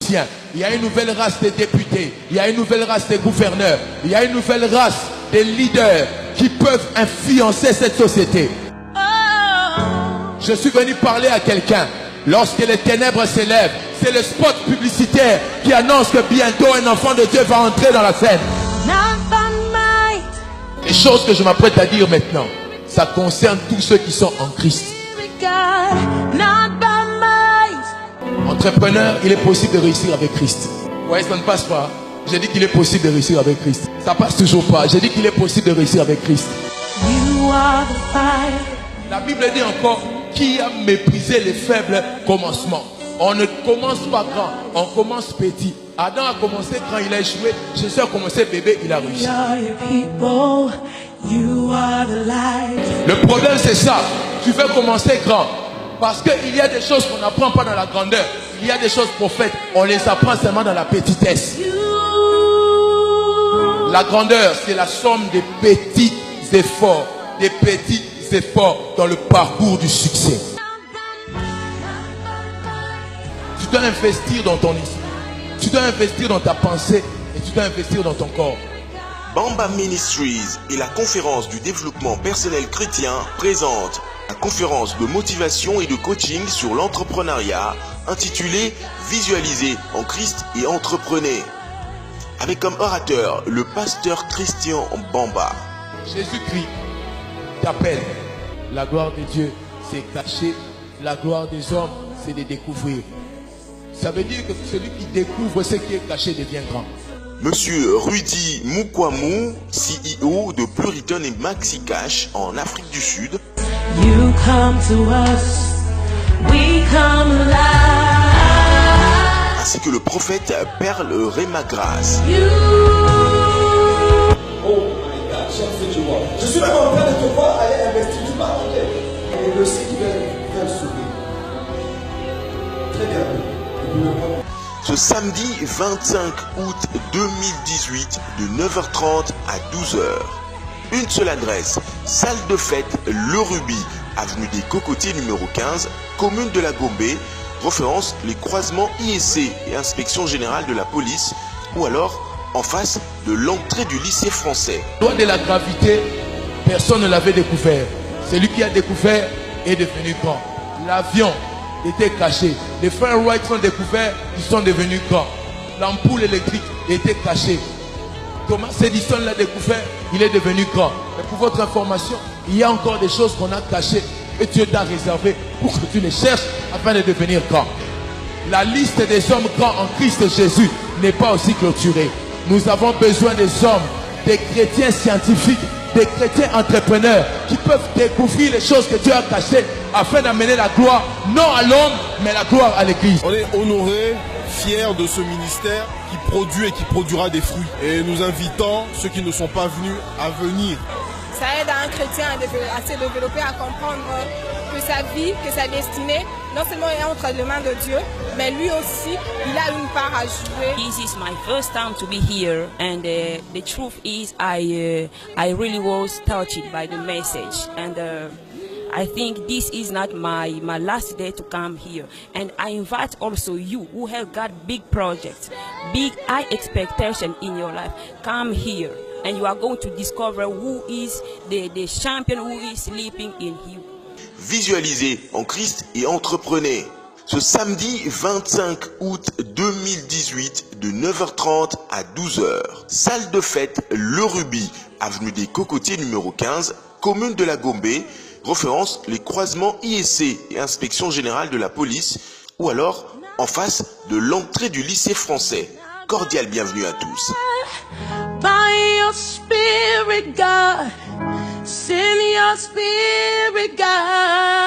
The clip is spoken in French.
politiciens, il y a une nouvelle race de députés, il y a une nouvelle race de gouverneurs, il y a une nouvelle race de leaders qui peuvent influencer cette société. Je suis venu parler à quelqu'un. Lorsque les ténèbres s'élèvent, c'est le spot publicitaire qui annonce que bientôt un enfant de Dieu va entrer dans la scène. Les choses que je m'apprête à dire maintenant, ça concerne tous ceux qui sont en Christ. Entrepreneur, il est possible de réussir avec Christ. Ouais, ça ne passe pas. J'ai dit qu'il est possible de réussir avec Christ. Ça passe toujours pas. J'ai dit qu'il est possible de réussir avec Christ. La Bible dit encore, qui a méprisé les faibles commencements. On ne commence pas grand, on commence petit. Adam a commencé grand, il a échoué. Jésus a commencé bébé, il a réussi. Le problème c'est ça, tu veux commencer grand. Parce qu'il y a des choses qu'on n'apprend pas dans la grandeur. Il y a des choses prophètes, on les apprend seulement dans la petitesse. La grandeur, c'est la somme des petits efforts. Des petits efforts dans le parcours du succès. Tu dois investir dans ton esprit. Tu dois investir dans ta pensée. Et tu dois investir dans ton corps. Bamba Ministries et la conférence du développement personnel chrétien présente la conférence de motivation et de coaching sur l'entrepreneuriat intitulée « Visualisez en Christ et entreprenez » avec comme orateur le pasteur Christian Bamba. Jésus-Christ t'appelle. La gloire de Dieu, c'est caché. La gloire des hommes, c'est de découvrir. Ça veut dire que celui qui découvre ce qui est caché devient grand. Monsieur Rudy Mukwamou, CEO de Pluriton et Maxi Cash en Afrique du Sud. You come to us, we come alive. Ainsi que le prophète Perle Rémagras. Je suis même en train de te voir aller investir du marché. Et le site va le sauver. Très bien. Ce samedi 25 août 2018 de 9h30 à 12h. Une seule adresse, salle de fête Le Ruby, avenue des Cocotiers numéro 15, commune de la Gombe, référence les croisements IEC et inspection générale de la police, ou alors en face de l'entrée du lycée français. Loi de la gravité, personne ne l'avait découvert. Celui qui a découvert est devenu grand. L'avion était caché. Les frères Wright sont découverts, ils sont devenus grands. L'ampoule électrique était cachée. Thomas Edison l'a découvert, il est devenu grand. Mais pour votre information, il y a encore des choses qu'on a cachées que Dieu t'a réservées pour que tu les cherches afin de devenir grand. La liste des hommes grands en Christ Jésus n'est pas aussi clôturée. Nous avons besoin des hommes, des chrétiens scientifiques, des chrétiens entrepreneurs qui peuvent découvrir les choses que Dieu a cachées afin d'amener la gloire, non à l'homme, mais la gloire à l'église. On est honorés, fiers de ce ministère qui produit et qui produira des fruits. Et nous invitons ceux qui ne sont pas venus à venir. Ça aide à un chrétien à se développer, à comprendre que sa vie, que sa destinée, non seulement est entre les mains de Dieu, mais lui aussi, il a une part à jouer. This is my first time to be here, and the truth is I really was touched by the message, and I think this is not my last day to come here. And I invite also you who have got big projects, big high expectation in your life, come here. And you are going to discover who is the champion who is sleeping in you. Visualisez en Christ et entreprenez. Ce samedi 25 août 2018 de 9h30 à 12h. Salle de fête Le Ruby, avenue des Cocotiers numéro 15, commune de la Gombe, référence les croisements IEC et inspection générale de la police, ou alors en face de l'entrée du lycée français. Cordial bienvenue à tous. By your spirit, God, send your spirit, God.